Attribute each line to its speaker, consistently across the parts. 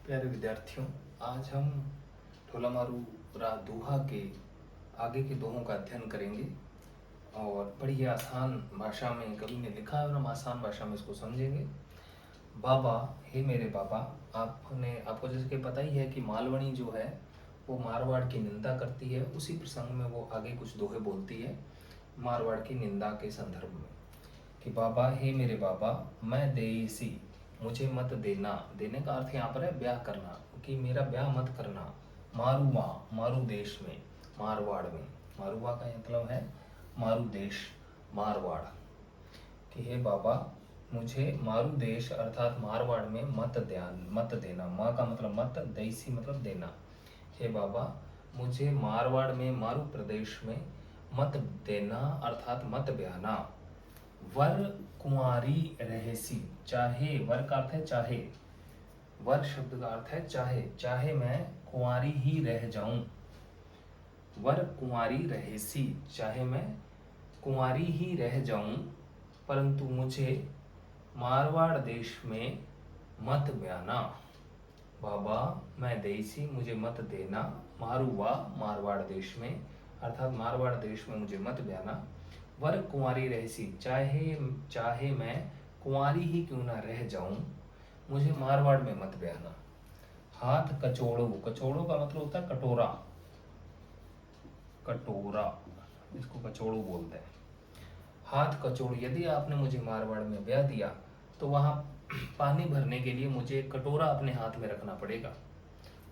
Speaker 1: प्यारे विद्यार्थियों, आज हम ढोलामारू राग दोहा के आगे के दोहों का अध्ययन करेंगे और बड़ी ही आसान भाषा में कवि ने लिखा है और हम आसान भाषा में इसको समझेंगे। बाबा, हे मेरे बाबा। आपको जैसे कि पता ही है कि मालवणी जो है वो मारवाड़ की निंदा करती है। उसी प्रसंग में वो आगे कुछ दोहे बोलती है मारवाड़ की निंदा के संदर्भ में कि बाबा, हे मेरे बाबा, मैं देसी, मुझे मत देना। देने का अर्थ यहाँ पर है ब्याह करना, कि मेरा ब्याह मत करना। मारुवा, मारु देश में, मारवाड़ में। मारुवा का मतलब है मारु देश, मारवाड़। कि हे बाबा, मुझे मारु देश अर्थात मारवाड़ में मत देना। माँ का मतलब मत, देसी मतलब देना। हे बाबा, मुझे मारवाड़ में, मारु प्रदेश में मत देना अर्थात मत ब्याहना। वर कुंवारी रहेसी, चाहे, वर का अर्थ है चाहे, वर शब्द का अर्थ है चाहे, चाहे मैं कुंवारी ही रह जाऊं। वर कुंवारी रहेसी, चाहे मैं कुंवारी ही रह जाऊं, परंतु मुझे मारवाड़ देश में मत ब्याना। बाबा, मैं देसी, मुझे मत देना। मारुवा, मारवाड़ देश में अर्थात मारवाड़ देश में मुझे मत ब्याना। वर कुंवारी रहसी, चाहे मैं कुंवारी ही क्यों ना रह जाऊं, मुझे मारवाड़ में मत ब्याहना। हाथ कचोड़ो, कचोड़ो का मतलब होता है कटोरा, कटोरा, इसको कचोड़ो बोलते हैं। हाथ कचोड़, यदि आपने मुझे मारवाड़ में ब्याह दिया तो वहां पानी भरने के लिए मुझे एक कटोरा अपने हाथ में रखना पड़ेगा।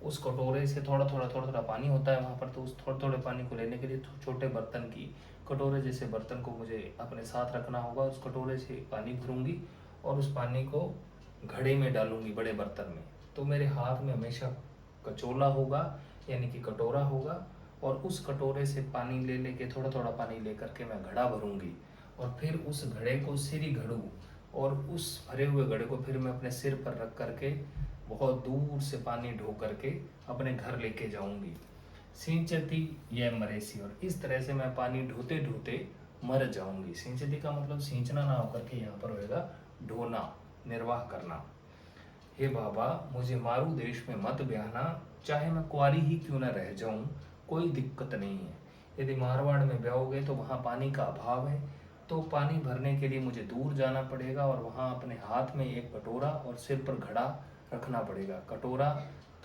Speaker 1: उस कटोरे से थोड़ा थोड़ा पानी होता है वहां पर, तो उस थोड़े थोड़े पानी को लेने के लिए छोटे बर्तन की, कटोरे जैसे बर्तन को मुझे अपने साथ रखना होगा। उस कटोरे से पानी भरूंगी और उस पानी को घड़े में डालूंगी, बड़े बर्तन में। तो मेरे हाथ में हमेशा कचोला होगा, यानी कि कटोरा होगा, और उस कटोरे से पानी ले लेके, थोड़ा थोड़ा पानी लेकर के मैं घड़ा भरूंगी और फिर उस घड़े को सिरी घड़ू, और उस भरे हुए घड़े को फिर मैं अपने सिर पर रख करके बहुत दूर से पानी ढो करके अपने घर लेके जाऊंगी। सिंचती यह मरेसी, और इस तरह से मैं पानी ढोते ढोते मर जाऊंगी। सिंचती का मतलब सींचना ना होकर के यहाँ पर होएगा ढोना, निर्वाह करना। हे बाबा, मुझे मारू देश में मत ब्याहना, चाहे मैं कुंवारी ही क्यों न रह जाऊं, कोई दिक्कत नहीं है। यदि मारवाड़ में ब्याहोगे तो वहाँ पानी का अभाव है, तो पानी भरने के लिए मुझे दूर जाना पड़ेगा और वहाँ अपने हाथ में एक कटोरा और सिर पर घड़ा रखना पड़ेगा। कटोरा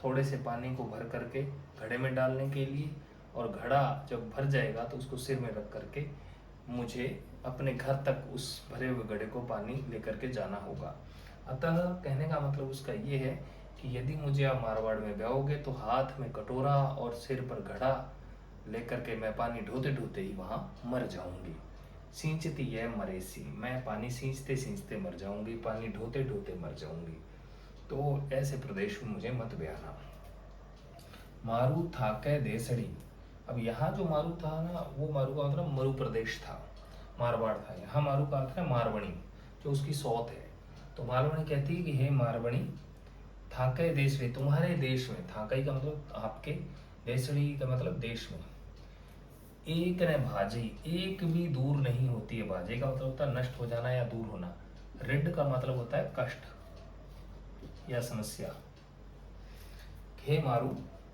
Speaker 1: थोड़े से पानी को भर करके घड़े में डालने के लिए, और घड़ा जब भर जाएगा तो उसको सिर में रख करके मुझे अपने घर तक उस भरे हुए घड़े को पानी लेकर के जाना होगा। अतः कहने का मतलब उसका ये है कि यदि मुझे आप मारवाड़ में ब्याहोगे तो हाथ में कटोरा और सिर पर घड़ा लेकर के मैं पानी ढोते ढोते ही वहां मर जाऊंगी। सींचती है मरेसी, मैं पानी सींचते सींचते मर जाऊंगी, पानी ढोते ढोते मर जाऊंगी। तो ऐसे प्रदेश में मुझे मत ब्याहना। मारू था कै देसड़ी, अब यहाँ जो मारू था ना, वो मारू का मतलब मरु प्रदेश था, मारवाड़ था। यहाँ मारू का अर्थ है मारवणी, जो उसकी सौत है। तो मारवणी कहती है कि हे मारवणी, थाके देश में, तुम्हारे देश में, थाकई का मतलब आपके, देशड़ी का मतलब देश में, एक न भाजी, एक भी दूर नहीं होती है। भाजी का मतलब होता है नष्ट हो जाना या दूर होना। रिड का मतलब होता है कष्ट या समस्या। हे मारू,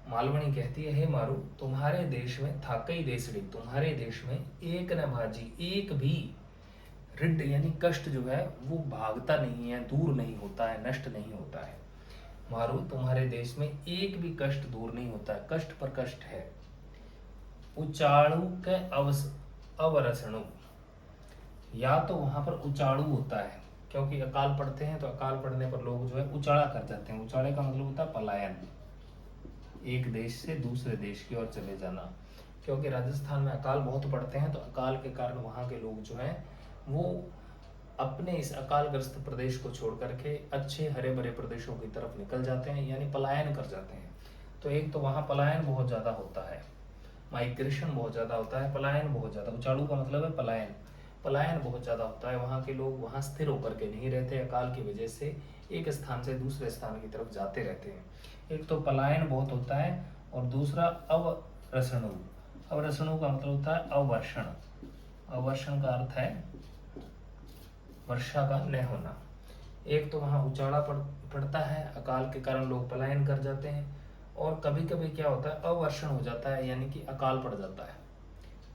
Speaker 1: मालवणी कहती है, हे मारू, तुम्हारे देश में, थाकई देशड़ी, तुम्हारे देश में एक न भाजी, एक भी रिड यानी कष्ट जो है वो भागता नहीं है, दूर नहीं होता है, नष्ट नहीं होता है। मारू, तुम्हारे देश में एक भी कष्ट दूर नहीं होता है, कष्ट पर कष्ट है। उचाड़ू के अवरसणु, या तो वहां पर उचाड़ू होता है, क्योंकि अकाल पड़ते हैं तो अकाल पड़ने पर लोग जो है उचाड़ा कर जाते हैं। उचाड़े का मतलब होता है पलायन, एक देश से दूसरे देश की ओर चले जाना। क्योंकि राजस्थान में अकाल बहुत पड़ते हैं, तो अकाल के कारण वहाँ के लोग जो हैं वो अपने इस अकालग्रस्त प्रदेश को छोड़ करके अच्छे हरे भरे प्रदेशों की तरफ निकल जाते हैं, यानी पलायन कर जाते हैं। तो एक तो वहाँ पलायन बहुत ज़्यादा होता है, माइग्रेशन बहुत ज़्यादा होता है, पलायन बहुत ज़्यादा, उचाड़ू का मतलब है पलायन, पलायन बहुत ज़्यादा होता है। वहाँ के लोग वहाँ स्थिर होकर के नहीं रहते, अकाल की वजह से एक स्थान से दूसरे स्थान की तरफ जाते रहते हैं। एक तो पलायन बहुत होता है, और दूसरा अवरसणु, अवरसणु का मतलब होता है अवर्षण। अवर्षण का अर्थ है वर्षा का न होना। एक तो वहाँ उचाड़ा पड़ता है, अकाल के कारण लोग पलायन कर जाते हैं, और कभी कभी क्या होता है अवर्षण हो जाता है, यानी कि अकाल पड़ जाता है।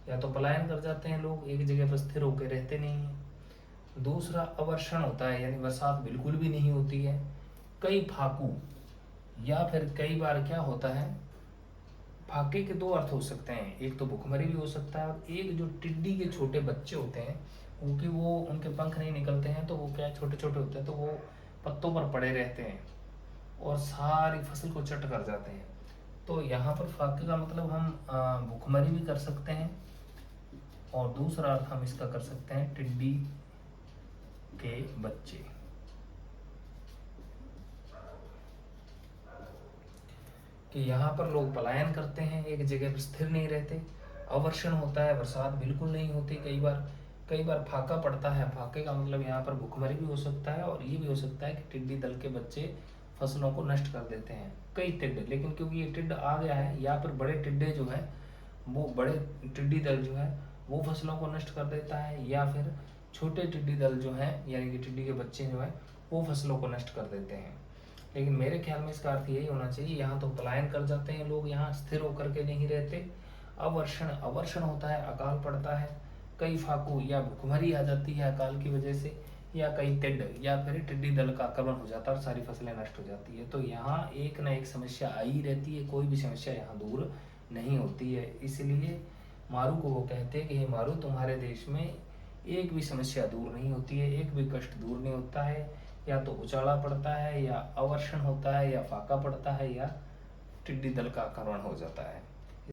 Speaker 1: या तो पलायन कर जाते हैं लोग, एक जगह पर स्थिर होकर रहते नहीं हैं। दूसरा अवर्षण होता है, यानी बरसात बिल्कुल भी नहीं होती है। कई फाकू, या फिर कई बार क्या होता है, फाके के दो अर्थ हो सकते हैं, एक तो भुखमरी भी हो सकता है, और एक जो टिड्डी के छोटे बच्चे होते हैं, क्योंकि वो उनके पंख नहीं निकलते हैं, तो वो क्या छोटे छोटे होते हैं, तो वो पत्तों पर पड़े रहते हैं और सारी फसल को चट कर जाते हैं। तो यहाँ पर फाके का मतलब हम भुखमरी भी कर सकते हैं, और दूसरा अर्थ हम इसका कर सकते हैं टिड्डी के बच्चे। कि यहाँ पर लोग पलायन करते हैं, एक जगह पर स्थिर नहीं रहते, अवर्षण होता है, बरसात बिल्कुल नहीं होती, कई बार फाका पड़ता है। फाके का मतलब यहाँ पर भुखमरी भी हो सकता है, और ये भी हो सकता है कि टिड्डी दल के बच्चे फसलों को नष्ट कर देते हैं, कई टिड्डे। लेकिन क्योंकि ये टिड्ड आ गया है, या फिर बड़े टिड्डे जो है, वो बड़े टिड्डी दल जो है वो फसलों को नष्ट कर देता है, या फिर छोटे टिड्डी दल जो है, यानी कि टिड्डी के बच्चे जो है, वो फसलों को नष्ट कर देते हैं। लेकिन मेरे ख्याल में इसका अर्थ यही होना चाहिए, यहाँ तो पलायन कर जाते हैं लोग, यहाँ स्थिर होकर के नहीं रहते। अवर्षण होता है, अकाल पड़ता है, कई फाकू या भुखमरी आ जाती है अकाल की वजह से, या कई टिड्ड या फिर टिड्डी दल का आक्रमण हो जाता है और सारी फसलें नष्ट हो जाती है। तो यहाँ एक ना एक समस्या आई रहती है, कोई भी समस्या यहाँ दूर नहीं होती है। इसलिए मारू को वो कहते हैं कि हे मारू, तुम्हारे देश में एक भी समस्या दूर नहीं होती है, एक भी कष्ट दूर नहीं होता है। या तो उचाड़ा पड़ता है, या अवर्षण होता है, या फाका पड़ता है, या टिड्डी दल का आक्रमण हो जाता है।